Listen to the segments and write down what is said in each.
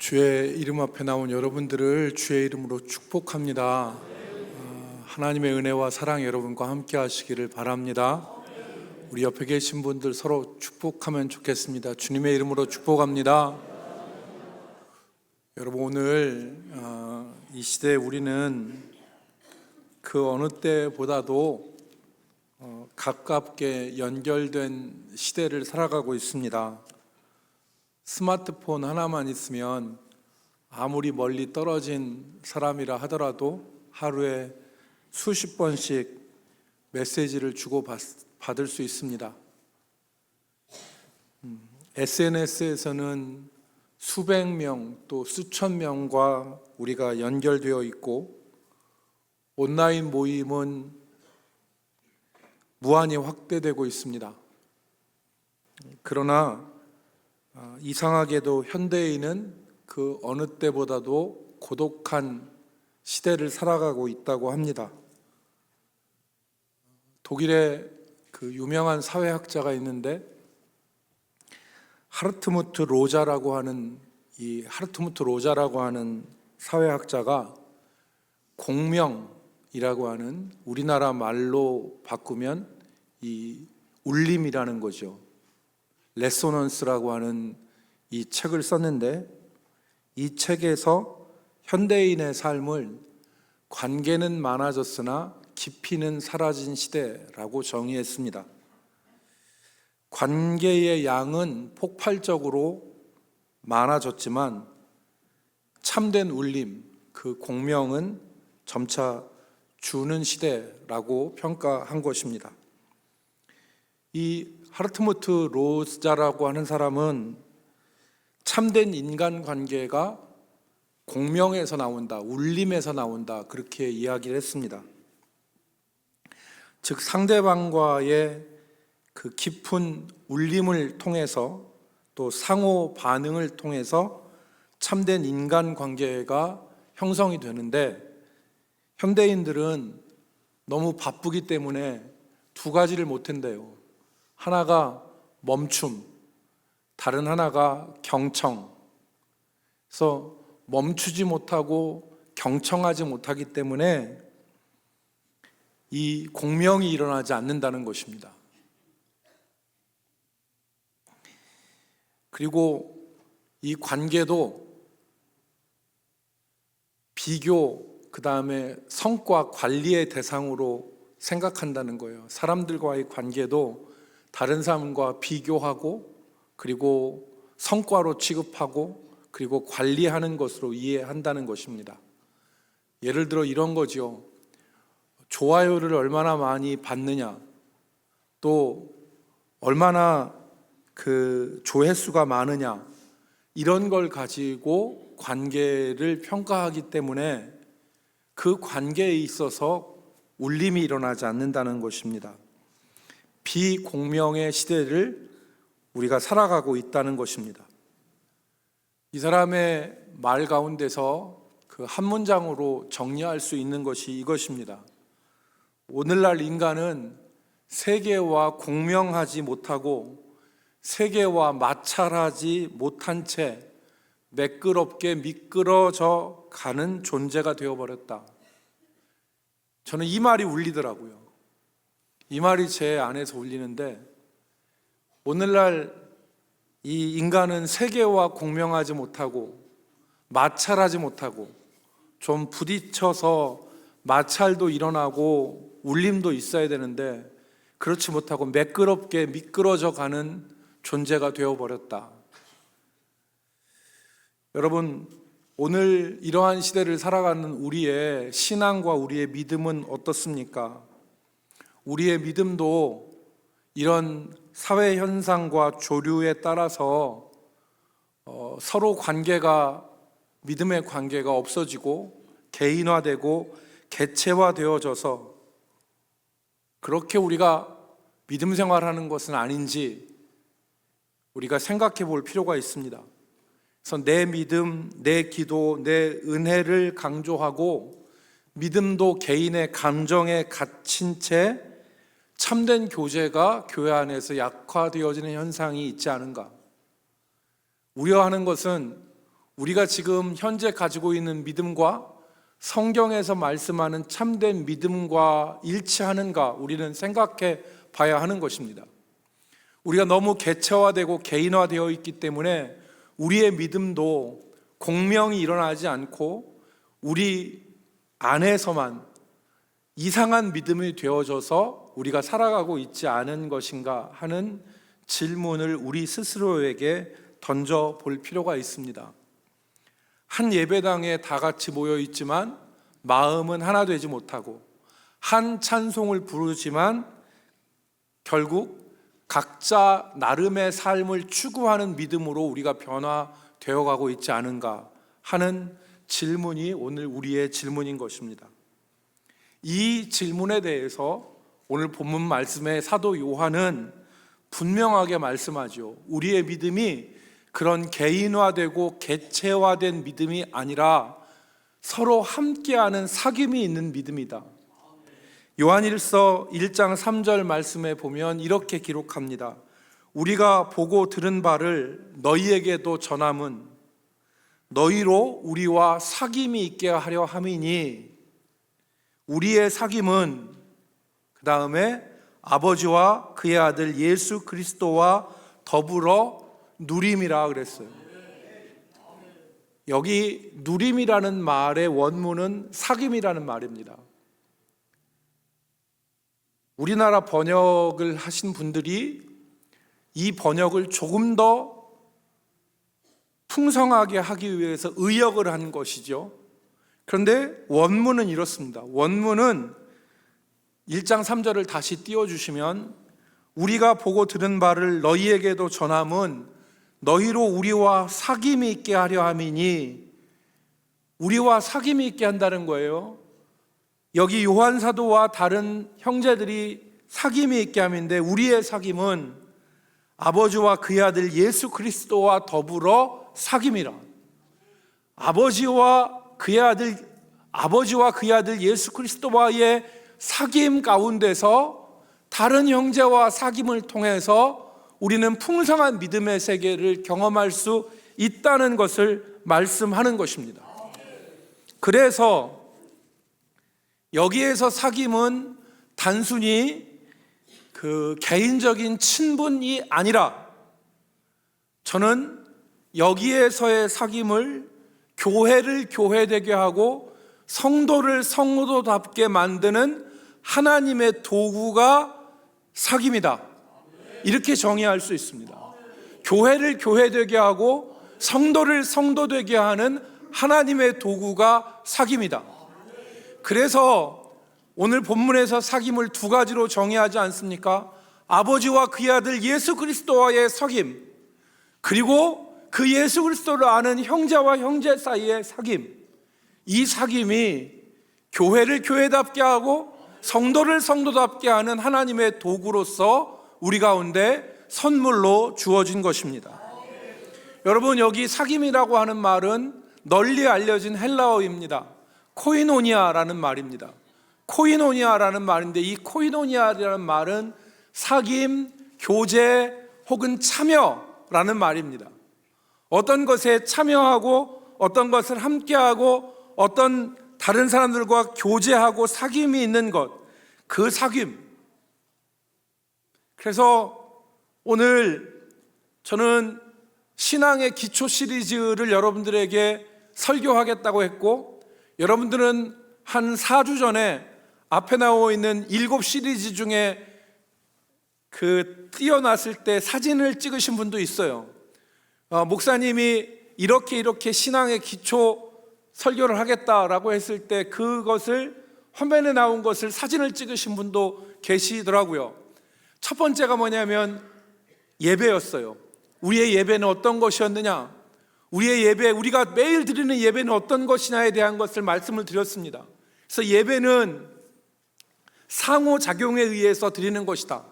주의 이름 앞에 나온 여러분들을 주의 이름으로 축복합니다. 하나님의 은혜와 사랑 여러분과 함께 하시기를 바랍니다. 우리 옆에 계신 분들 서로 축복하면 좋겠습니다. 주님의 이름으로 축복합니다. 여러분, 오늘 이 시대에 우리는 그 어느 때보다도 가깝게 연결된 시대를 살아가고 있습니다. 스마트폰 하나만 있으면 아무리 멀리 떨어진 사람이라 하더라도 하루에 수십 번씩 메시지를 주고받을 수 있습니다. SNS에서는 수백 명 또 수천 명과 우리가 연결되어 있고, 온라인 모임은 무한히 확대되고 있습니다. 그러나 이상하게도 현대인은 그 어느 때보다도 고독한 시대를 살아가고 있다고 합니다. 독일의 그 유명한 사회학자가 있는데, 하르트무트 로자라고 하는 사회학자가 공명이라고 하는, 우리나라 말로 바꾸면 이 울림이라는 거죠. 레소넌스라고 하는 이 책을 썼는데, 이 책에서 현대인의 삶을 관계는 많아졌으나 깊이는 사라진 시대라고 정의했습니다. 관계의 양은 폭발적으로 많아졌지만 참된 울림, 그 공명은 점차 주는 시대라고 평가한 것입니다. 이 하르트무트 로자라고 하는 사람은 참된 인간관계가 공명에서 나온다, 울림에서 나온다, 그렇게 이야기를 했습니다. 즉, 상대방과의 그 깊은 울림을 통해서, 또 상호 반응을 통해서 참된 인간관계가 형성이 되는데, 현대인들은 너무 바쁘기 때문에 두 가지를 못한대요. 하나가 멈춤, 다른 하나가 경청. 그래서 멈추지 못하고 경청하지 못하기 때문에 이 공명이 일어나지 않는다는 것입니다. 그리고 이 관계도 비교, 그 다음에 성과 관리의 대상으로 생각한다는 거예요. 사람들과의 관계도 다른 사람과 비교하고, 그리고 성과로 취급하고, 그리고 관리하는 것으로 이해한다는 것입니다. 예를 들어 이런 거죠. 좋아요를 얼마나 많이 받느냐, 또 얼마나 그 조회수가 많으냐, 이런 걸 가지고 관계를 평가하기 때문에 그 관계에 있어서 울림이 일어나지 않는다는 것입니다. 비공명의 시대를 우리가 살아가고 있다는 것입니다. 이 사람의 말 가운데서 그 한 문장으로 정리할 수 있는 것이 이것입니다. 오늘날 인간은 세계와 공명하지 못하고 세계와 마찰하지 못한 채 매끄럽게 미끄러져 가는 존재가 되어버렸다. 저는 이 말이 울리더라고요. 이 말이 제 안에서 울리는데, 오늘날 이 인간은 세계와 공명하지 못하고 마찰하지 못하고, 좀 부딪혀서 마찰도 일어나고 울림도 있어야 되는데 그렇지 못하고 매끄럽게 미끄러져 가는 존재가 되어버렸다. 여러분, 오늘 이러한 시대를 살아가는 우리의 신앙과 우리의 믿음은 어떻습니까? 우리의 믿음도 이런 사회 현상과 조류에 따라서 서로 관계가, 믿음의 관계가 없어지고 개인화되고 개체화되어져서 그렇게 우리가 믿음 생활하는 것은 아닌지 우리가 생각해 볼 필요가 있습니다. 그래서 내 믿음, 내 기도, 내 은혜를 강조하고, 믿음도 개인의 감정에 갇힌 채 참된 교제가 교회 안에서 약화되어지는 현상이 있지 않은가. 우려하는 것은 우리가 지금 현재 가지고 있는 믿음과 성경에서 말씀하는 참된 믿음과 일치하는가 우리는 생각해 봐야 하는 것입니다. 우리가 너무 개체화되고 개인화되어 있기 때문에 우리의 믿음도 공명이 일어나지 않고 우리 안에서만 이상한 믿음이 되어져서 우리가 살아가고 있지 않은 것인가 하는 질문을 우리 스스로에게 던져볼 필요가 있습니다. 한 예배당에 다 같이 모여 있지만 마음은 하나 되지 못하고, 한 찬송을 부르지만 결국 각자 나름의 삶을 추구하는 믿음으로 우리가 변화되어 가고 있지 않은가 하는 질문이 오늘 우리의 질문인 것입니다. 이 질문에 대해서 오늘 본문 말씀의 사도 요한은 분명하게 말씀하죠. 우리의 믿음이 그런 개인화되고 개체화된 믿음이 아니라 서로 함께하는 사귐이 있는 믿음이다. 요한일서 1장 3절 말씀에 보면 이렇게 기록합니다. 우리가 보고 들은 바를 너희에게도 전함은 너희로 우리와 사귐이 있게 하려 함이니, 우리의 사귐은 그 다음에 아버지와 그의 아들 예수 그리스도와 더불어 누림이라 그랬어요. 여기 누림이라는 말의 원문은 사귐이라는 말입니다. 우리나라 번역을 하신 분들이 이 번역을 조금 더 풍성하게 하기 위해서 의역을 한 것이죠. 그런데 원문은 이렇습니다. 원문은 1장 3절을 다시 띄워주시면, 우리가 보고 들은 바를 너희에게도 전함은 너희로 우리와 사귐이 있게 하려 함이니, 우리와 사귐이 있게 한다는 거예요. 여기 요한 사도와 다른 형제들이 사귐이 있게 함인데, 우리의 사귐은 아버지와 그의 아들 예수 그리스도와 더불어 사귐이라. 아버지와 그의 아들 예수 그리스도와의 사귐 가운데서 다른 형제와 사귐을 통해서 우리는 풍성한 믿음의 세계를 경험할 수 있다는 것을 말씀하는 것입니다. 그래서 여기에서 사귐은 단순히 그 개인적인 친분이 아니라, 저는 여기에서의 사귐을 교회를 교회되게 하고 성도를 성도답게 만드는 하나님의 도구가 사귐이다, 이렇게 정의할 수 있습니다. 교회를 교회되게 하고 성도를 성도되게 하는 하나님의 도구가 사귐이다. 그래서 오늘 본문에서 사귐을 두 가지로 정의하지 않습니까? 아버지와 그의 아들 예수 그리스도와의 사귐, 그리고 그 예수 그리스도를 아는 형제와 형제 사이의 사귐. 이 사귐이 교회를 교회답게 하고 성도를 성도답게 하는 하나님의 도구로서 우리 가운데 선물로 주어진 것입니다. 여러분, 여기 사귐이라고 하는 말은 널리 알려진 헬라어입니다. 코이노니아라는 말입니다. 코이노니아라는 말인데, 이 코이노니아라는 말은 사귐, 교제 혹은 참여라는 말입니다. 어떤 것에 참여하고 어떤 것을 함께하고 어떤 다른 사람들과 교제하고 사귐이 있는 것, 그 사귐. 그래서 오늘 저는 신앙의 기초 시리즈를 여러분들에게 설교하겠다고 했고, 여러분들은 한 4주 전에 앞에 나와 있는 7 시리즈 중에 그 띄어놨을 때 사진을 찍으신 분도 있어요. 목사님이 이렇게 신앙의 기초 설교를 하겠다라고 했을 때 그것을 화면에 나온 것을 사진을 찍으신 분도 계시더라고요. 첫 번째가 뭐냐면 예배였어요. 우리의 예배는 어떤 것이었느냐, 우리의 예배, 우리가 매일 드리는 예배는 어떤 것이냐에 대한 것을 말씀을 드렸습니다. 그래서 예배는 상호작용에 의해서 드리는 것이다.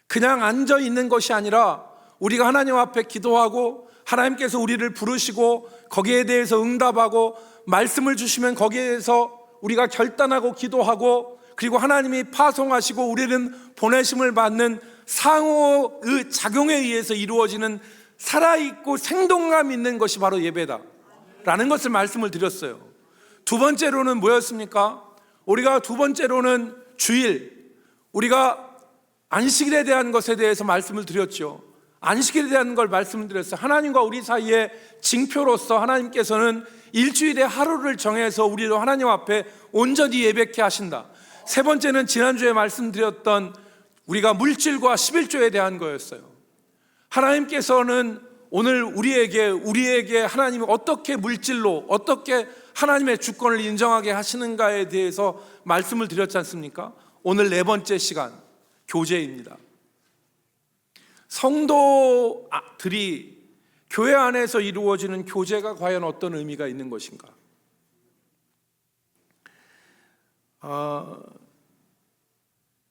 그냥 앉아 있는 것이 아니라 우리가 하나님 앞에 기도하고 하나님께서 우리를 부르시고 거기에 대해서 응답하고 말씀을 주시면 거기에 대해서 우리가 결단하고 기도하고, 그리고 하나님이 파송하시고 우리는 보내심을 받는 상호의 작용에 의해서 이루어지는 살아있고 생동감 있는 것이 바로 예배다. 라는 것을 말씀을 드렸어요. 두 번째로는 뭐였습니까? 우리가 두 번째로는 주일, 우리가 안식일에 대한 것에 대해서 말씀을 드렸죠. 안식일에 대한 걸 말씀을 드렸어요. 하나님과 우리 사이의 징표로서 하나님께서는 일주일에 하루를 정해서 우리를 하나님 앞에 온전히 예배케 하신다. 세 번째는 지난주에 말씀드렸던 우리가 물질과 11조에 대한 거였어요. 하나님께서는 오늘 우리에게 하나님이 어떻게 물질로, 어떻게 하나님의 주권을 인정하게 하시는가에 대해서 말씀을 드렸지 않습니까? 오늘 네 번째 시간, 교제입니다. 성도들이 교회 안에서 이루어지는 교제가 과연 어떤 의미가 있는 것인가?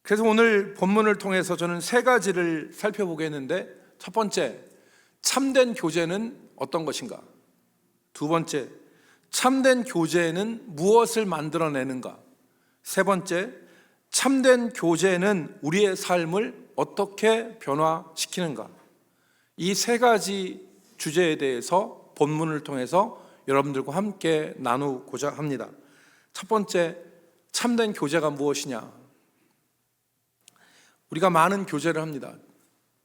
그래서 오늘 본문을 통해서 저는 세 가지를 살펴보겠는데, 첫 번째, 참된 교제는 어떤 것인가? 두 번째, 참된 교제는 무엇을 만들어내는가? 세 번째, 참된 교제는 우리의 삶을 어떻게 변화시키는가? 이 세 가지 주제에 대해서 본문을 통해서 여러분들과 함께 나누고자 합니다. 첫 번째, 참된 교제가 무엇이냐? 우리가 많은 교제를 합니다.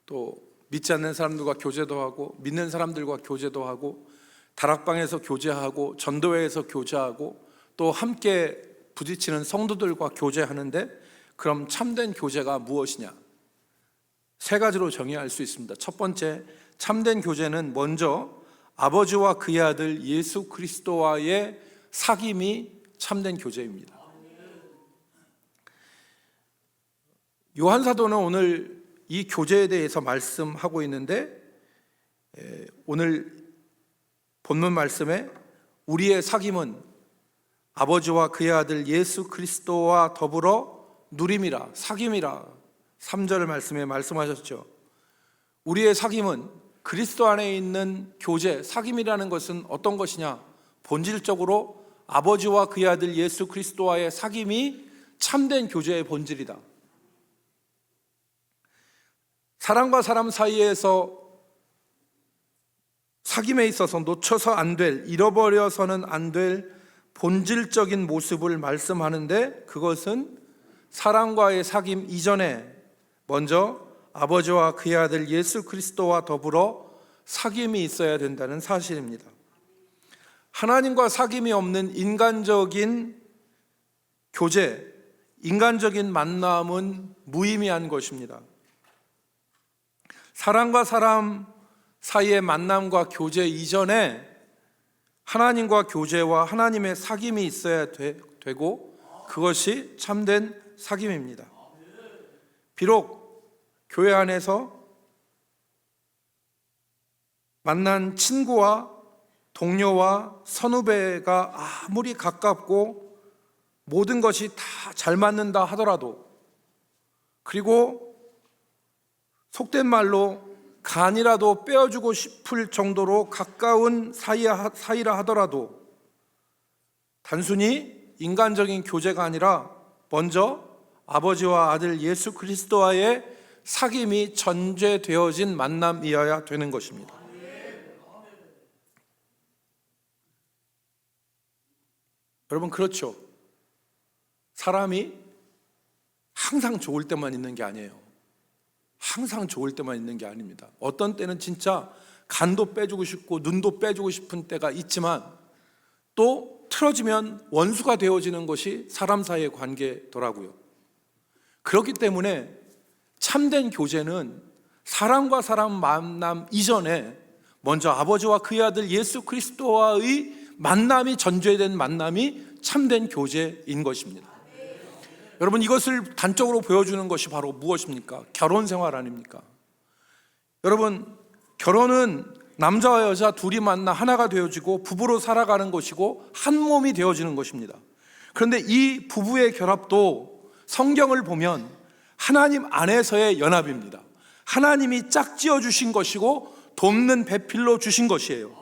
또 믿지 않는 사람들과 교제도 하고, 믿는 사람들과 교제도 하고, 다락방에서 교제하고, 전도회에서 교제하고, 또 함께 부딪히는 성도들과 교제하는데, 그럼 참된 교제가 무엇이냐? 세 가지로 정의할 수 있습니다. 첫 번째, 참된 교제는 먼저 아버지와 그의 아들 예수 그리스도와의 사귐이 참된 교제입니다. 요한 사도는 오늘 이 교제에 대해서 말씀하고 있는데, 오늘 본문 말씀에 우리의 사귐은 아버지와 그의 아들 예수 그리스도와 더불어 누림이라, 사귐이라 3절 말씀에 말씀하셨죠. 우리의 사귐은 그리스도 안에 있는 교제, 사귐이라는 것은 어떤 것이냐? 본질적으로 아버지와 그의 아들 예수 그리스도와의 사귐이 참된 교제의 본질이다. 사람과 사람 사이에서 사귐에 있어서 놓쳐서 안 될, 잃어버려서는 안 될 본질적인 모습을 말씀하는데, 그것은 사람과의 사귐 이전에 먼저 아버지와 그의 아들 예수 그리스도와 더불어 사귐이 있어야 된다는 사실입니다. 하나님과 사귐이 없는 인간적인 교제, 인간적인 만남은 무의미한 것입니다. 사람과 사람 사이의 만남과 교제 이전에 하나님과 교제와 하나님의 사귐이 있어야 되고, 그것이 참된 사귐입니다. 비록 교회 안에서 만난 친구와 동료와 선후배가 아무리 가깝고 모든 것이 다 잘 맞는다 하더라도, 그리고 속된 말로 간이라도 빼어주고 싶을 정도로 가까운 사이라 하더라도, 단순히 인간적인 교제가 아니라 먼저 아버지와 아들 예수 그리스도와의 사귐이 전제되어진 만남이어야 되는 것입니다. 여러분, 그렇죠? 사람이 항상 좋을 때만 있는 게 아니에요. 항상 좋을 때만 있는 게 아닙니다. 어떤 때는 진짜 간도 빼주고 싶고 눈도 빼주고 싶은 때가 있지만, 또 틀어지면 원수가 되어지는 것이 사람 사이의 관계더라고요. 그렇기 때문에 참된 교제는 사람과 사람 만남 이전에 먼저 아버지와 그의 아들 예수 그리스도와의 만남이 전제된 만남이 참된 교제인 것입니다. 여러분, 이것을 단적으로 보여주는 것이 바로 무엇입니까? 결혼 생활 아닙니까? 여러분, 결혼은 남자와 여자 둘이 만나 하나가 되어지고 부부로 살아가는 것이고 한 몸이 되어지는 것입니다. 그런데 이 부부의 결합도 성경을 보면 하나님 안에서의 연합입니다. 하나님이 짝지어 주신 것이고 돕는 배필로 주신 것이에요.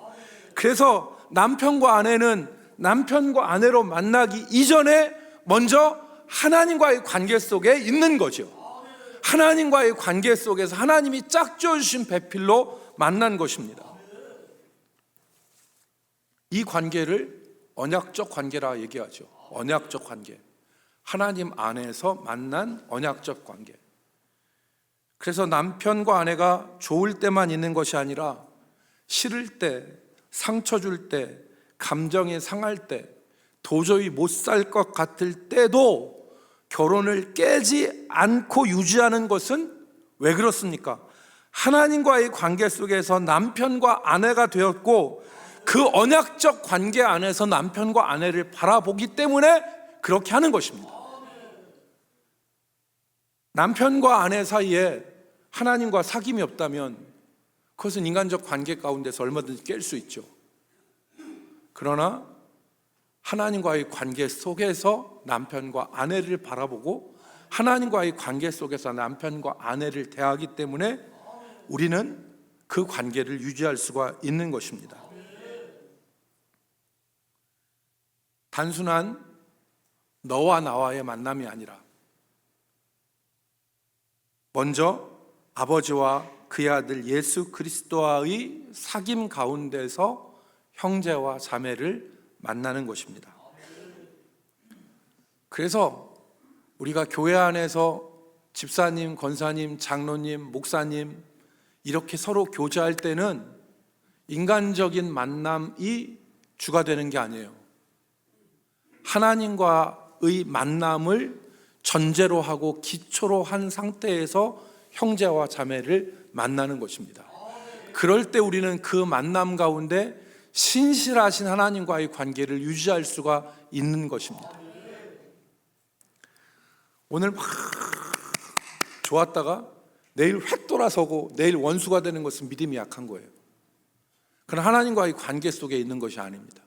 그래서 남편과 아내는 남편과 아내로 만나기 이전에 먼저 하나님과의 관계 속에 있는 거죠. 하나님과의 관계 속에서 하나님이 짝지어 주신 배필로 만난 것입니다. 이 관계를 언약적 관계라 얘기하죠. 언약적 관계. 하나님 안에서 만난 언약적 관계. 그래서 남편과 아내가 좋을 때만 있는 것이 아니라 싫을 때, 상처 줄 때, 감정이 상할 때, 도저히 못 살 것 같을 때도 결혼을 깨지 않고 유지하는 것은 왜 그렇습니까? 하나님과의 관계 속에서 남편과 아내가 되었고, 그 언약적 관계 안에서 남편과 아내를 바라보기 때문에 그렇게 하는 것입니다. 남편과 아내 사이에 하나님과 사귐이 없다면 그것은 인간적 관계 가운데서 얼마든지 깰 수 있죠. 그러나 하나님과의 관계 속에서 남편과 아내를 바라보고 하나님과의 관계 속에서 남편과 아내를 대하기 때문에 우리는 그 관계를 유지할 수가 있는 것입니다. 단순한 너와 나와의 만남이 아니라 먼저 아버지와 그의 아들 예수 그리스도와의 사귐 가운데서 형제와 자매를 만나는 것입니다. 그래서 우리가 교회 안에서 집사님, 권사님, 장로님, 목사님 이렇게 서로 교제할 때는 인간적인 만남이 주가 되는 게 아니에요. 하나님과의 만남을 전제로 하고 기초로 한 상태에서 형제와 자매를 만나는 것입니다. 그럴 때 우리는 그 만남 가운데 신실하신 하나님과의 관계를 유지할 수가 있는 것입니다. 오늘 막 좋았다가 내일 획 돌아서고 내일 원수가 되는 것은 믿음이 약한 거예요. 그러나 하나님과의 관계 속에 있는 것이 아닙니다.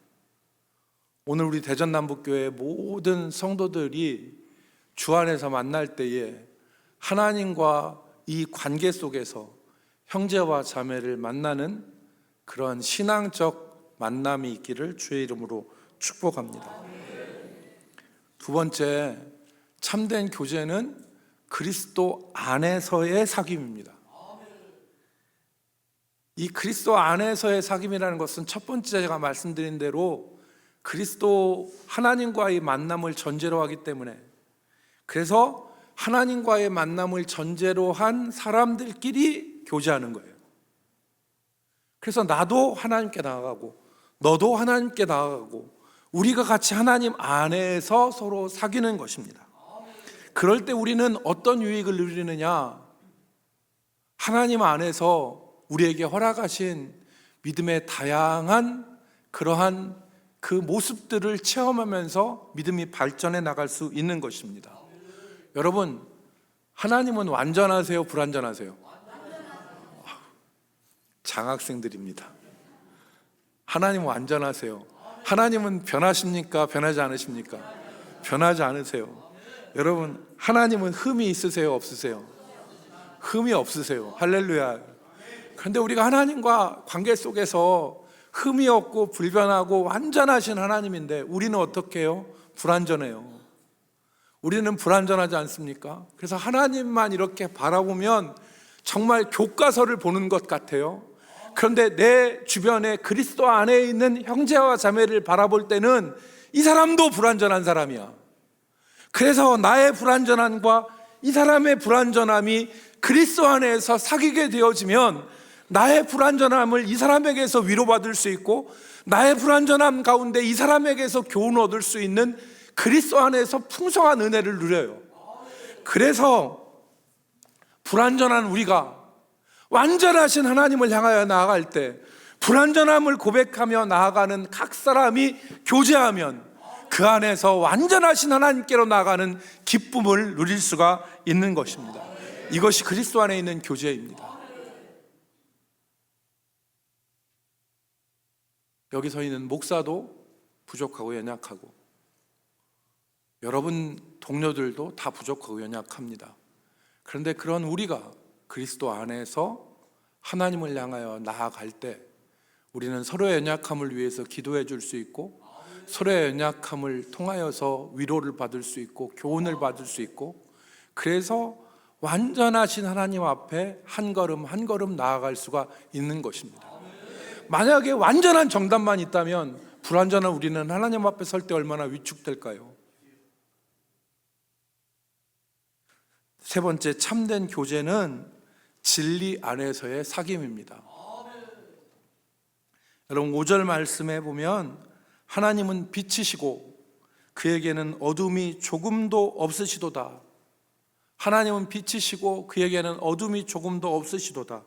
오늘 우리 대전남북교회 모든 성도들이 주 안에서 만날 때에 하나님과 이 관계 속에서 형제와 자매를 만나는 그런 신앙적 만남이 있기를 주의 이름으로 축복합니다. 두 번째, 참된 교제는 그리스도 안에서의 사귐입니다. 이 그리스도 안에서의 사귐이라는 것은 첫 번째 제가 말씀드린 대로 그리스도 하나님과의 만남을 전제로 하기 때문에, 그래서 하나님과의 만남을 전제로 한 사람들끼리 교제하는 거예요. 그래서 나도 하나님께 나아가고 너도 하나님께 나아가고 우리가 같이 하나님 안에서 서로 사귀는 것입니다. 그럴 때 우리는 어떤 유익을 누리느냐? 하나님 안에서 우리에게 허락하신 믿음의 다양한 그러한 그 모습들을 체험하면서 믿음이 발전해 나갈 수 있는 것입니다. 여러분, 하나님은 완전하세요? 불완전하세요? 장학생들입니다. 하나님은 완전하세요. 하나님은 변하십니까? 변하지 않으십니까? 변하지 않으세요. 여러분, 하나님은 흠이 있으세요? 없으세요? 흠이 없으세요. 할렐루야. 그런데 우리가 하나님과 관계 속에서 흠이 없고 불변하고 완전하신 하나님인데 우리는 어떻게 해요? 불완전해요. 우리는 불완전하지 않습니까? 그래서 하나님만 이렇게 바라보면 정말 교과서를 보는 것 같아요. 그런데 내 주변에 그리스도 안에 있는 형제와 자매를 바라볼 때는 이 사람도 불완전한 사람이야. 그래서 나의 불완전함과 이 사람의 불완전함이 그리스도 안에서 사귀게 되어지면 나의 불완전함을 이 사람에게서 위로받을 수 있고 나의 불완전함 가운데 이 사람에게서 교훈을 얻을 수 있는 그리스도 안에서 풍성한 은혜를 누려요. 그래서 불완전한 우리가 완전하신 하나님을 향하여 나아갈 때 불완전함을 고백하며 나아가는 각 사람이 교제하면 그 안에서 완전하신 하나님께로 나아가는 기쁨을 누릴 수가 있는 것입니다. 이것이 그리스도 안에 있는 교제입니다. 여기 서 있는 목사도 부족하고 연약하고 여러분 동료들도 다 부족하고 연약합니다. 그런데 그런 우리가 그리스도 안에서 하나님을 향하여 나아갈 때 우리는 서로의 연약함을 위해서 기도해 줄 수 있고 서로의 연약함을 통하여서 위로를 받을 수 있고 교훈을 받을 수 있고 그래서 완전하신 하나님 앞에 한 걸음 한 걸음 나아갈 수가 있는 것입니다. 만약에 완전한 정답만 있다면 불완전한 우리는 하나님 앞에 설 때 얼마나 위축될까요? 세 번째, 참된 교제는 진리 안에서의 사귐입니다. 여러분 5절 말씀에 보면 하나님은 빛이시고 그에게는 어둠이 조금도 없으시도다. 하나님은 빛이시고 그에게는 어둠이 조금도 없으시도다.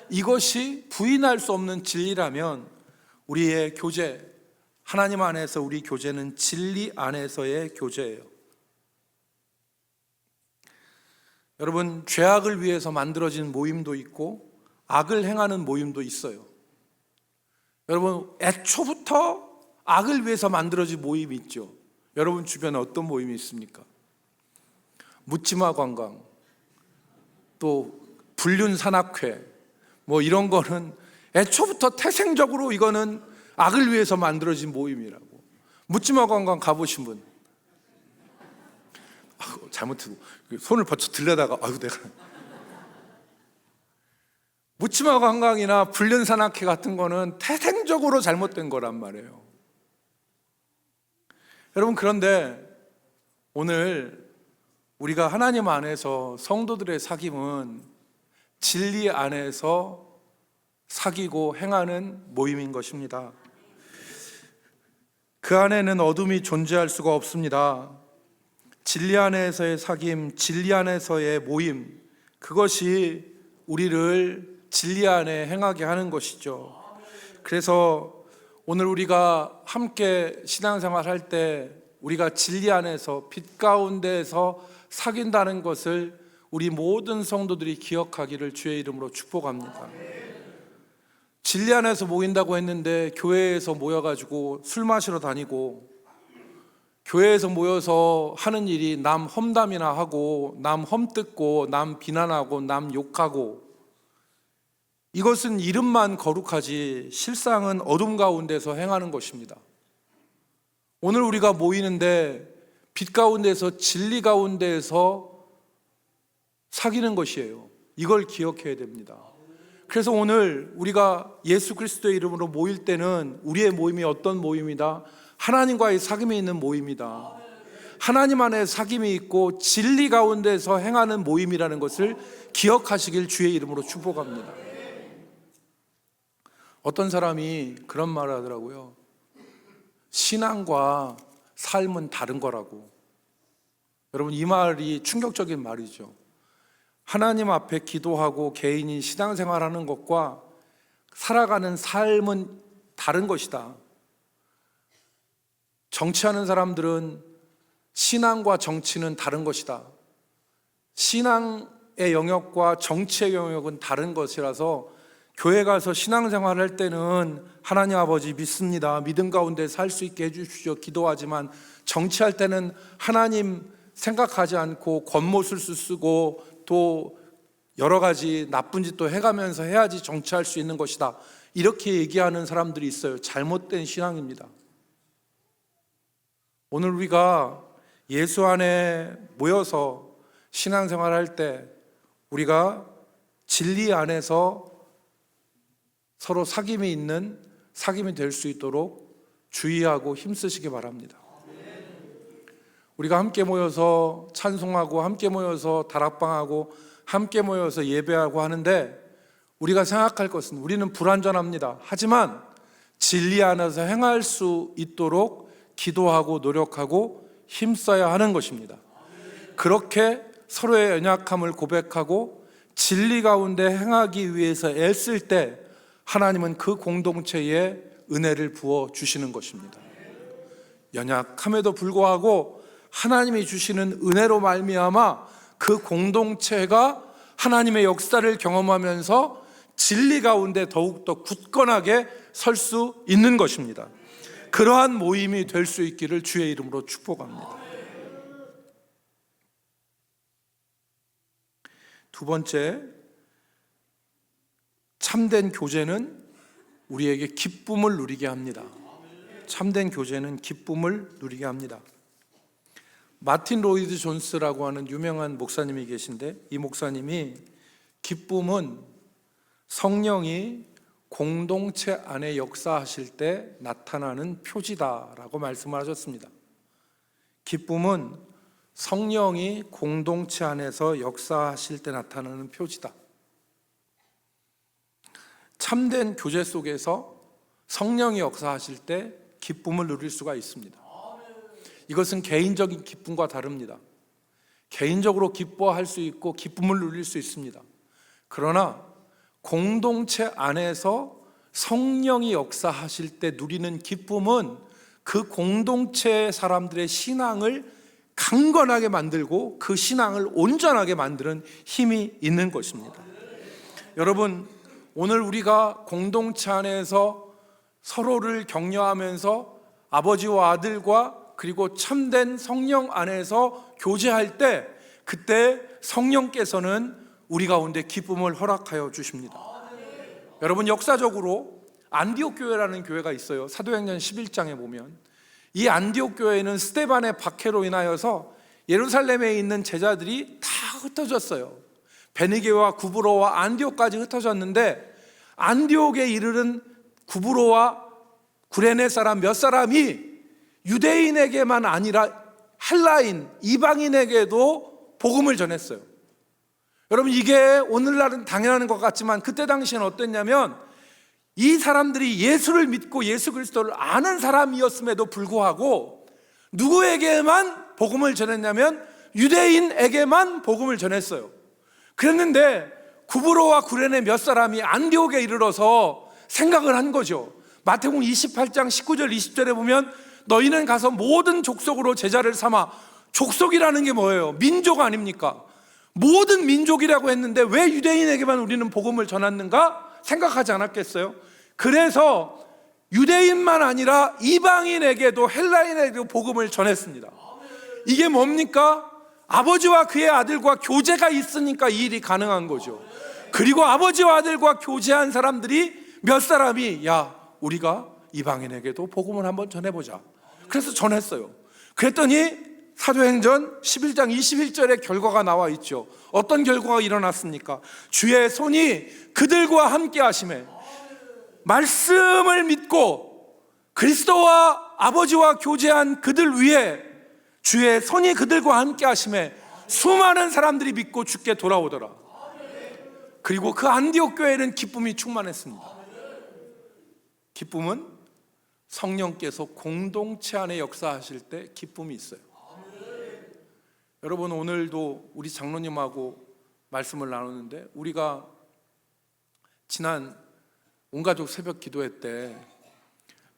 이것이 부인할 수 없는 진리라면 우리의 교제, 하나님 안에서 우리 교제는 진리 안에서의 교제예요. 여러분, 죄악을 위해서 만들어진 모임도 있고 악을 행하는 모임도 있어요. 여러분, 애초부터 악을 위해서 만들어진 모임이 있죠. 여러분 주변에 어떤 모임이 있습니까? 묻지마 관광, 또 불륜산악회, 뭐 이런 거는 애초부터 태생적으로 이거는 악을 위해서 만들어진 모임이라고. 묻지마 관광 가보신 분? 잘못해서 손을 벌쳐 들려다가 내가 묻지마 관광이나 불륜산악회 같은 거는 태생적으로 잘못된 거란 말이에요. 여러분, 그런데 오늘 우리가 하나님 안에서 성도들의 사귐은 진리 안에서 사귀고 행하는 모임인 것입니다. 그 안에는 어둠이 존재할 수가 없습니다. 진리 안에서의 사귐, 진리 안에서의 모임, 그것이 우리를 진리 안에 행하게 하는 것이죠. 그래서 오늘 우리가 함께 신앙생활 할 때 우리가 진리 안에서 빛 가운데에서 사귄다는 것을 우리 모든 성도들이 기억하기를 주의 이름으로 축복합니다. 진리 안에서 모인다고 했는데 교회에서 모여가지고 술 마시러 다니고 교회에서 모여서 하는 일이 남 험담이나 하고 남 험뜯고 남 비난하고 남 욕하고, 이것은 이름만 거룩하지 실상은 어둠 가운데서 행하는 것입니다. 오늘 우리가 모이는데 빛 가운데서 진리 가운데에서 사귀는 것이에요. 이걸 기억해야 됩니다. 그래서 오늘 우리가 예수 그리스도의 이름으로 모일 때는 우리의 모임이 어떤 모임이다? 하나님과의 사귐이 있는 모임이다. 하나님 안에 사귐이 있고 진리 가운데서 행하는 모임이라는 것을 기억하시길 주의 이름으로 축복합니다. 어떤 사람이 그런 말을 하더라고요. 신앙과 삶은 다른 거라고. 여러분, 이 말이 충격적인 말이죠. 하나님 앞에 기도하고 개인이 신앙생활하는 것과 살아가는 삶은 다른 것이다. 정치하는 사람들은 신앙과 정치는 다른 것이다. 신앙의 영역과 정치의 영역은 다른 것이라서 교회 가서 신앙생활 할 때는 하나님 아버지 믿습니다, 믿음 가운데 살 수 있게 해주십시오 기도하지만, 정치할 때는 하나님 생각하지 않고 겉모술수 쓰고 또 여러 가지 나쁜 짓도 해가면서 해야지 정치할 수 있는 것이다, 이렇게 얘기하는 사람들이 있어요. 잘못된 신앙입니다. 오늘 우리가 예수 안에 모여서 신앙생활 할 때 우리가 진리 안에서 서로 사귐이 있는 사귐이 될 수 있도록 주의하고 힘쓰시기 바랍니다. 우리가 함께 모여서 찬송하고 함께 모여서 다락방하고 함께 모여서 예배하고 하는데 우리가 생각할 것은 우리는 불완전합니다. 하지만 진리 안에서 행할 수 있도록 기도하고 노력하고 힘써야 하는 것입니다. 그렇게 서로의 연약함을 고백하고 진리 가운데 행하기 위해서 애쓸 때 하나님은 그 공동체에 은혜를 부어 주시는 것입니다. 연약함에도 불구하고 하나님이 주시는 은혜로 말미암아 그 공동체가 하나님의 역사를 경험하면서 진리 가운데 더욱더 굳건하게 설 수 있는 것입니다. 그러한 모임이 될 수 있기를 주의 이름으로 축복합니다. 두 번째, 참된 교제는 우리에게 기쁨을 누리게 합니다. 참된 교제는 기쁨을 누리게 합니다. 마틴 로이드 존스라고 하는 유명한 목사님이 계신데, 이 목사님이 기쁨은 성령이 공동체 안에 역사하실 때 나타나는 표지다라고 말씀을 하셨습니다. 기쁨은 성령이 공동체 안에서 역사하실 때 나타나는 표지다. 참된 교제 속에서 성령이 역사하실 때 기쁨을 누릴 수가 있습니다. 이것은 개인적인 기쁨과 다릅니다. 개인적으로 기뻐할 수 있고 기쁨을 누릴 수 있습니다. 그러나 공동체 안에서 성령이 역사하실 때 누리는 기쁨은 그 공동체 사람들의 신앙을 강건하게 만들고 그 신앙을 온전하게 만드는 힘이 있는 것입니다. 여러분, 오늘 우리가 공동체 안에서 서로를 격려하면서 아버지와 아들과 그리고 참된 성령 안에서 교제할 때, 그때 성령께서는 우리 가운데 기쁨을 허락하여 주십니다. 여러분, 역사적으로 안디옥 교회라는 교회가 있어요. 사도행전 11장에 보면 이 안디옥 교회는 스데반의 박해로 인하여서 예루살렘에 있는 제자들이 다 흩어졌어요. 베니게와 구브로와 안디옥까지 흩어졌는데, 안디옥에 이르는 구브로와 구레네 사람 몇 사람이 유대인에게만 아니라 헬라인, 이방인에게도 복음을 전했어요. 여러분, 이게 오늘날은 당연한 것 같지만 그때 당시에는 어땠냐면, 이 사람들이 예수를 믿고 예수 그리스도를 아는 사람이었음에도 불구하고 누구에게만 복음을 전했냐면 유대인에게만 복음을 전했어요. 그랬는데 구브로와 구레네 몇 사람이 안디옥에 이르러서 생각을 한 거죠. 마태복음 28장 19절 20절에 보면 너희는 가서 모든 족속으로 제자를 삼아. 족속이라는 게 뭐예요? 민족 아닙니까? 모든 민족이라고 했는데 왜 유대인에게만 우리는 복음을 전했는가 생각하지 않았겠어요? 그래서 유대인만 아니라 이방인에게도, 헬라인에게도 복음을 전했습니다. 이게 뭡니까? 아버지와 그의 아들과 교제가 있으니까 이 일이 가능한 거죠. 그리고 아버지와 아들과 교제한 사람들이 몇 사람이 우리가 이방인에게도 복음을 한번 전해보자. 그래서 전했어요. 그랬더니 사도행전 11장 21절의 결과가 나와 있죠. 어떤 결과가 일어났습니까? 주의 손이 그들과 함께 하심에, 말씀을 믿고 그리스도와 아버지와 교제한 그들 위에 주의 손이 그들과 함께 하심에 수많은 사람들이 믿고 주께 돌아오더라. 그리고 그 안디옥 교회는 기쁨이 충만했습니다. 기쁨은 성령께서 공동체 안에 역사하실 때 기쁨이 있어요. 여러분, 오늘도 우리 장로님하고 말씀을 나누는데, 우리가 지난 온가족 새벽 기도회 때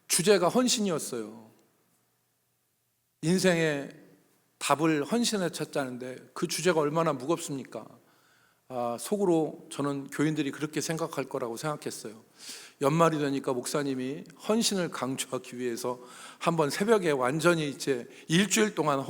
주제가 헌신이었어요. 인생의 답을 헌신에 찾자는데 그 주제가 얼마나 무겁습니까? 속으로 저는 교인들이 그렇게 생각할 거라고 생각했어요. 연말이 되니까 목사님이 헌신을 강조하기 위해서 한번 새벽에 완전히 이제 일주일 동안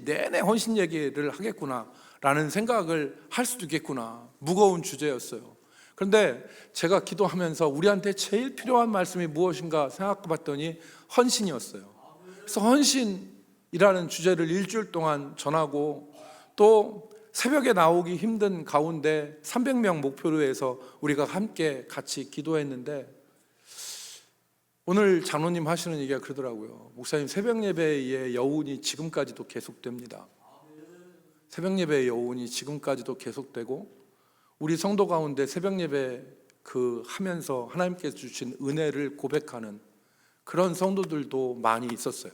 내내 헌신 얘기를 하겠구나 라는 생각을 할 수도 있겠구나. 무거운 주제였어요. 그런데 제가 기도하면서 우리한테 제일 필요한 말씀이 무엇인가 생각해 봤더니 헌신이었어요. 그래서 헌신이라는 주제를 일주일 동안 전하고, 또 새벽에 나오기 힘든 가운데 300명 목표로 해서 우리가 함께 같이 기도했는데, 오늘 장로님 하시는 얘기가 그러더라고요. 목사님, 새벽 예배의 여운이 지금까지도 계속됩니다. 새벽 예배의 여운이 지금까지도 계속되고, 우리 성도 가운데 새벽 예배 하면서 하나님께서 주신 은혜를 고백하는 그런 성도들도 많이 있었어요.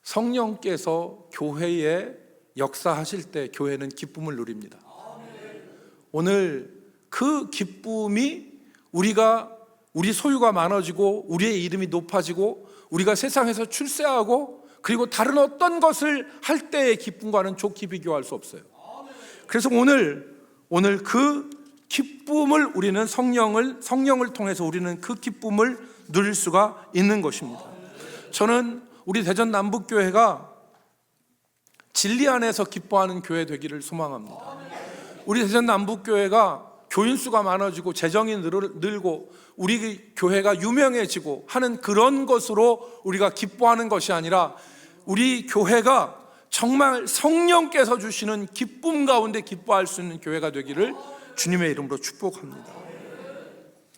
성령께서 교회에 역사하실 때 교회는 기쁨을 누립니다. 오늘 그 기쁨이 우리 소유가 많아지고 우리의 이름이 높아지고 우리가 세상에서 출세하고 그리고 다른 어떤 것을 할 때의 기쁨과는 좋게 비교할 수 없어요. 그래서 오늘 그 기쁨을 우리는 성령을 통해서 우리는 그 기쁨을 누릴 수가 있는 것입니다. 저는 우리 대전 남북교회가 진리 안에서 기뻐하는 교회 되기를 소망합니다. 우리 대전 남북교회가 교인 수가 많아지고 재정이 늘고 우리 교회가 유명해지고 하는 그런 것으로 우리가 기뻐하는 것이 아니라, 우리 교회가 정말 성령께서 주시는 기쁨 가운데 기뻐할 수 있는 교회가 되기를 주님의 이름으로 축복합니다.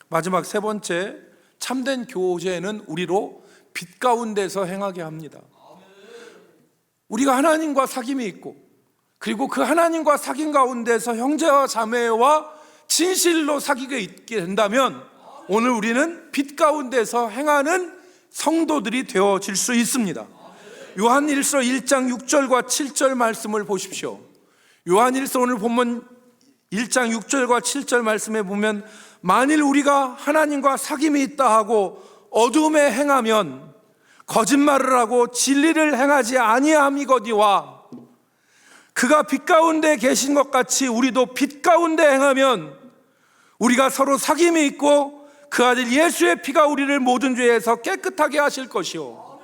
마지막 세 번째, 참된 교제는 우리로 빛 가운데서 행하게 합니다. 우리가 하나님과 사귐이 있고, 그리고 그 하나님과 사귐 가운데서 형제와 자매와 진실로 사귀게 있게 된다면 오늘 우리는 빛 가운데서 행하는 성도들이 되어질 수 있습니다. 요한일서 1장 6절과 7절 말씀을 보십시오. 요한일서 오늘 본문 1장 6절과 7절 말씀에 보면, 만일 우리가 하나님과 사귐이 있다 하고 어둠에 행하면 거짓말을 하고 진리를 행하지 아니함이거니와, 그가 빛 가운데 계신 것 같이 우리도 빛 가운데 행하면 우리가 서로 사귐이 있고 그 아들 예수의 피가 우리를 모든 죄에서 깨끗하게 하실 것이요.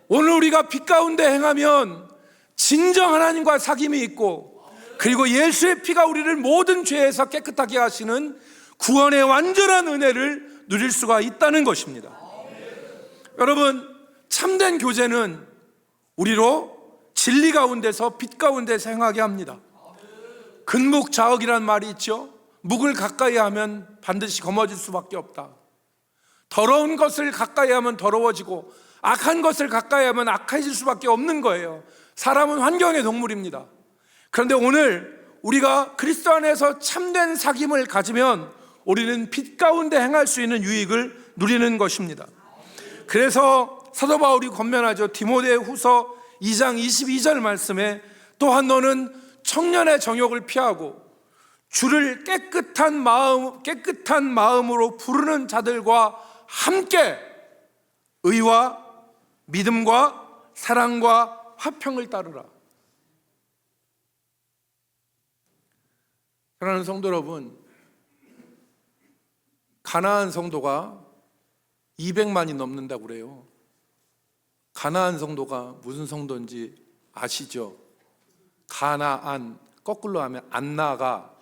오늘 우리가 빛 가운데 행하면 진정 하나님과 사귐이 있고, 그리고 예수의 피가 우리를 모든 죄에서 깨끗하게 하시는 구원의 완전한 은혜를 누릴 수가 있다는 것입니다. 여러분, 참된 교제는 우리로 진리 가운데서 빛 가운데서 행하게 합니다. 근묵자억이란 말이 있죠. 묵을 가까이 하면 반드시 검어질 수밖에 없다. 더러운 것을 가까이 하면 더러워지고 악한 것을 가까이 하면 악해질 수밖에 없는 거예요. 사람은 환경의 동물입니다. 그런데 오늘 우리가 그리스도 안에서 참된 사귐을 가지면 우리는 빛 가운데 행할 수 있는 유익을 누리는 것입니다. 그래서 사도 바울이 권면하죠. 디모데후서 2장 22절 말씀에, 또한 너는 청년의 정욕을 피하고 주를 깨끗한 마음으로 부르는 자들과 함께 의와 믿음과 사랑과 화평을 따르라. 사랑하는 성도 여러분, 가나안 성도가 200만이 넘는다고 그래요. 가나안 성도가 무슨 성도인지 아시죠? 가나안, 거꾸로 하면 안 나가.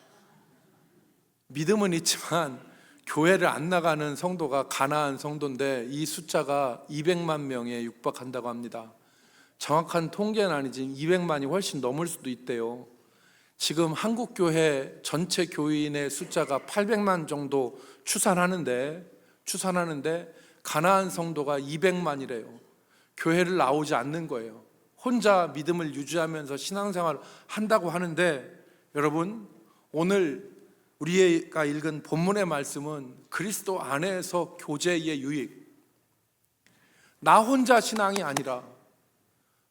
믿음은 있지만 교회를 안 나가는 성도가 가나안 성도인데, 이 숫자가 200만 명에 육박한다고 합니다. 정확한 통계는 아니지 200만이 훨씬 넘을 수도 있대요. 지금 한국교회 전체 교인의 숫자가 800만 정도 추산하는데 가나안 성도가 200만이래요. 교회를 나오지 않는 거예요. 혼자 믿음을 유지하면서 신앙생활을 한다고 하는데, 여러분, 오늘 우리가 읽은 본문의 말씀은 그리스도 안에서 교제의 유익, 나 혼자 신앙이 아니라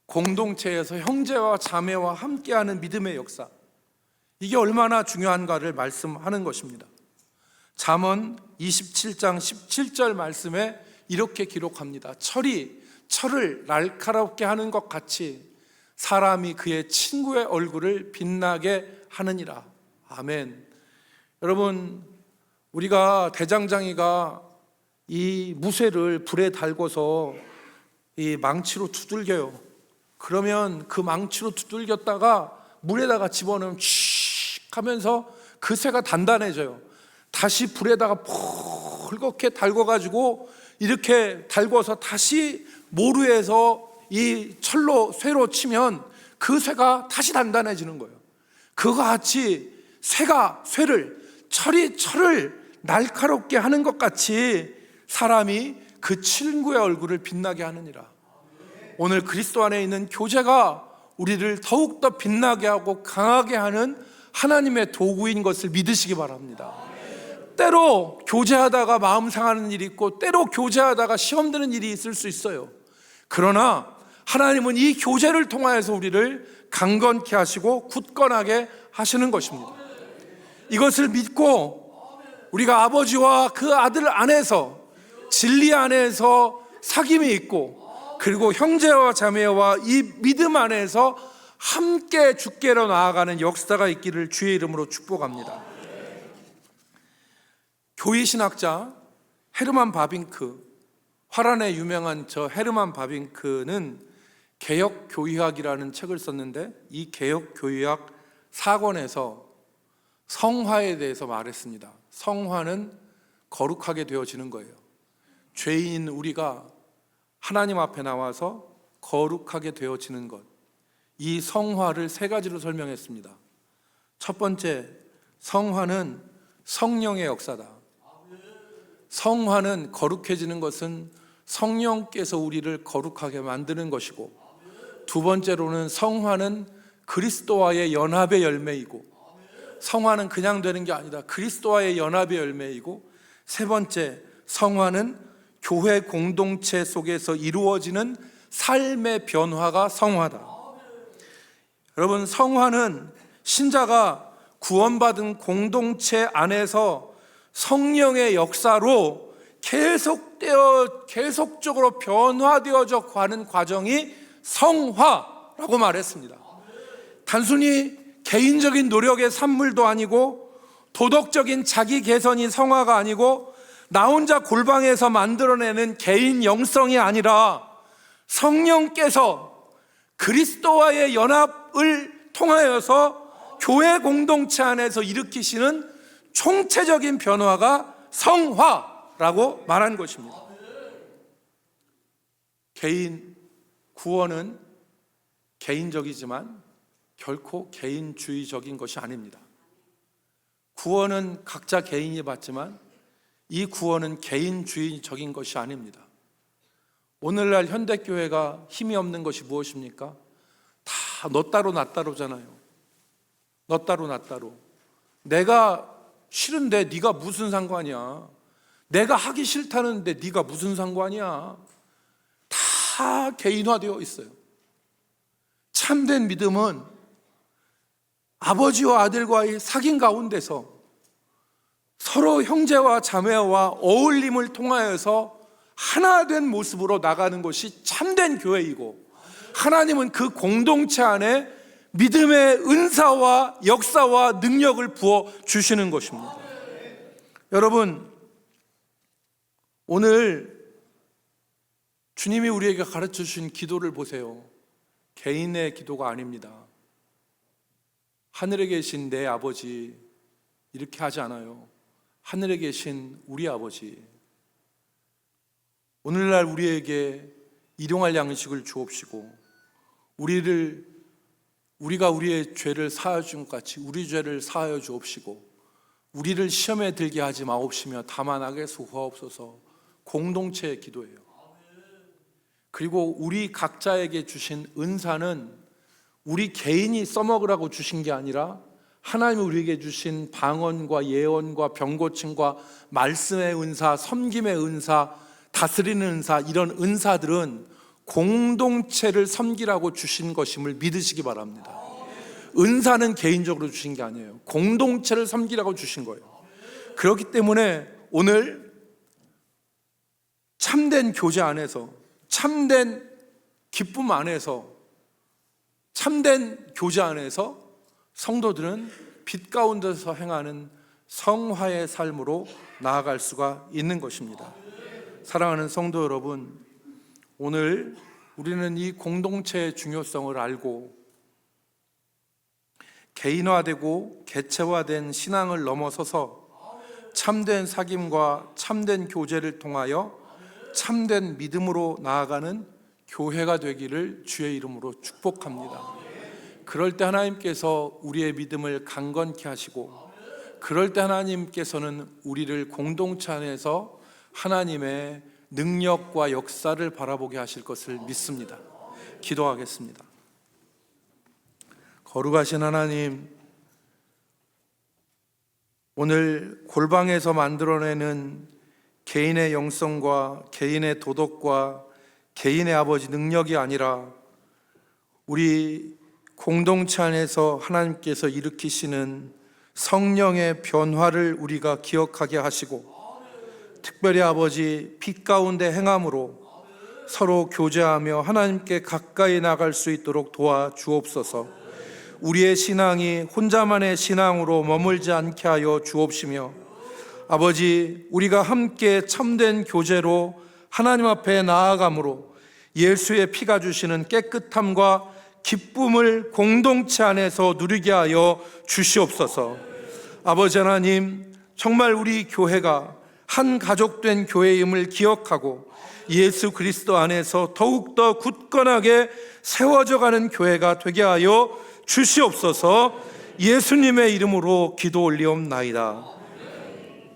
공동체에서 형제와 자매와 함께하는 믿음의 역사, 이게 얼마나 중요한가를 말씀하는 것입니다. 잠언 27장 17절 말씀에 이렇게 기록합니다. 철을 날카롭게 하는 것 같이 사람이 그의 친구의 얼굴을 빛나게 하느니라. 아멘. 여러분, 우리가 대장장이가 이 무쇠를 불에 달궈서 이 망치로 두들겨요. 그러면 그 망치로 두들겼다가 물에다가 집어넣으면 칙 하면서 그 쇠가 단단해져요. 다시 불에다가 펄겋게 달궈가지고 이렇게 달궈서 다시 모루에서 이 쇠로 치면 그 쇠가 다시 단단해지는 거예요. 그와 같이 철이 철을 날카롭게 하는 것 같이 사람이 그 친구의 얼굴을 빛나게 하느니라. 오늘 그리스도 안에 있는 교제가 우리를 더욱더 빛나게 하고 강하게 하는 하나님의 도구인 것을 믿으시기 바랍니다. 때로 교제하다가 마음 상하는 일이 있고, 때로 교제하다가 시험 드는 일이 있을 수 있어요. 그러나 하나님은 이 교제를 통하여서 우리를 강건케 하시고 굳건하게 하시는 것입니다. 이것을 믿고 우리가 아버지와 그 아들 안에서, 진리 안에서 사귐이 있고, 그리고 형제와 자매와 이 믿음 안에서 함께 주께로 나아가는 역사가 있기를 주의 이름으로 축복합니다. 교회신학자 헤르만 바빙크, 화란의 유명한 저 헤르만 바빙크는 개혁교의학이라는 책을 썼는데, 이 개혁교의학 4권에서 성화에 대해서 말했습니다. 성화는 거룩하게 되어지는 거예요. 죄인인 우리가 하나님 앞에 나와서 거룩하게 되어지는 것, 이 성화를 3가지로 설명했습니다. 첫 번째, 성화는 성령의 역사다. 성화는, 거룩해지는 것은 성령께서 우리를 거룩하게 만드는 것이고, 두 번째로는 성화는 그리스도와의 연합의 열매이고, 성화는 그냥 되는 게 아니다, 그리스도와의 연합의 열매이고, 세 번째, 성화는 교회 공동체 속에서 이루어지는 삶의 변화가 성화다. 여러분, 성화는 신자가 구원받은 공동체 안에서 성령의 역사로 계속적으로 변화되어져 가는 과정이 성화라고 말했습니다. 단순히 개인적인 노력의 산물도 아니고, 도덕적인 자기 개선이 성화가 아니고, 나 혼자 골방에서 만들어내는 개인 영성이 아니라 성령께서 그리스도와의 연합을 통하여서 교회 공동체 안에서 일으키시는 총체적인 변화가 성화라고 말한 것입니다. 개인 구원은 개인적이지만 결코 개인주의적인 것이 아닙니다. 구원은 각자 개인이 받지만 이 구원은 개인주의적인 것이 아닙니다. 오늘날 현대교회가 힘이 없는 것이 무엇입니까? 다 너 따로 나 따로잖아요. 너 따로 나 따로. 내가 싫은데 네가 무슨 상관이야? 내가 하기 싫다는데 네가 무슨 상관이야? 다 개인화되어 있어요. 참된 믿음은 아버지와 아들과의 사귐 가운데서 서로 형제와 자매와 어울림을 통하여서 하나 된 모습으로 나가는 것이 참된 교회이고, 하나님은 그 공동체 안에 믿음의 은사와 역사와 능력을 부어 주시는 것입니다. 여러분, 오늘 주님이 우리에게 가르쳐 주신 기도를 보세요. 개인의 기도가 아닙니다. 하늘에 계신 내 아버지, 이렇게 하지 않아요. 하늘에 계신 우리 아버지, 오늘날 우리에게 일용할 양식을 주옵시고, 우리가 우리의 죄를 사하여 준 것 같이 우리 죄를 사하여 주옵시고, 우리를 시험에 들게 하지 마옵시며 다만 악에서 구하옵소서. 공동체의 기도예요. 그리고 우리 각자에게 주신 은사는 우리 개인이 써먹으라고 주신 게 아니라 하나님이 우리에게 주신 방언과 예언과 병고침과 말씀의 은사, 섬김의 은사, 다스리는 은사, 이런 은사들은 공동체를 섬기라고 주신 것임을 믿으시기 바랍니다. 은사는 개인적으로 주신 게 아니에요. 공동체를 섬기라고 주신 거예요. 그렇기 때문에 오늘 참된 교제 안에서, 참된 기쁨 안에서, 참된 교제 안에서 성도들은 빛 가운데서 행하는 성화의 삶으로 나아갈 수가 있는 것입니다. 사랑하는 성도 여러분, 오늘 우리는 이 공동체의 중요성을 알고 개인화되고 개체화된 신앙을 넘어서서 참된 사귐과 참된 교제를 통하여 참된 믿음으로 나아가는 교회가 되기를 주의 이름으로 축복합니다. 그럴 때 하나님께서 우리의 믿음을 강건케 하시고, 그럴 때 하나님께서는 우리를 공동체 안에서 하나님의 능력과 역사를 바라보게 하실 것을 믿습니다. 기도하겠습니다. 거룩하신 하나님, 오늘 골방에서 만들어내는 개인의 영성과 개인의 도덕과 개인의 아버지 능력이 아니라 우리 공동체 안에서 하나님께서 일으키시는 성령의 변화를 우리가 기억하게 하시고, 특별히 아버지 빛 가운데 행함으로 서로 교제하며 하나님께 가까이 나갈 수 있도록 도와주옵소서. 우리의 신앙이 혼자만의 신앙으로 머물지 않게 하여 주옵시며, 아버지, 우리가 함께 참된 교제로 하나님 앞에 나아감으로 예수의 피가 주시는 깨끗함과 기쁨을 공동체 안에서 누리게 하여 주시옵소서. 아버지 하나님, 정말 우리 교회가 한 가족된 교회임을 기억하고 예수 그리스도 안에서 더욱더 굳건하게 세워져 가는 교회가 되게 하여 주시옵소서. 예수님의 이름으로 기도 올리옵나이다.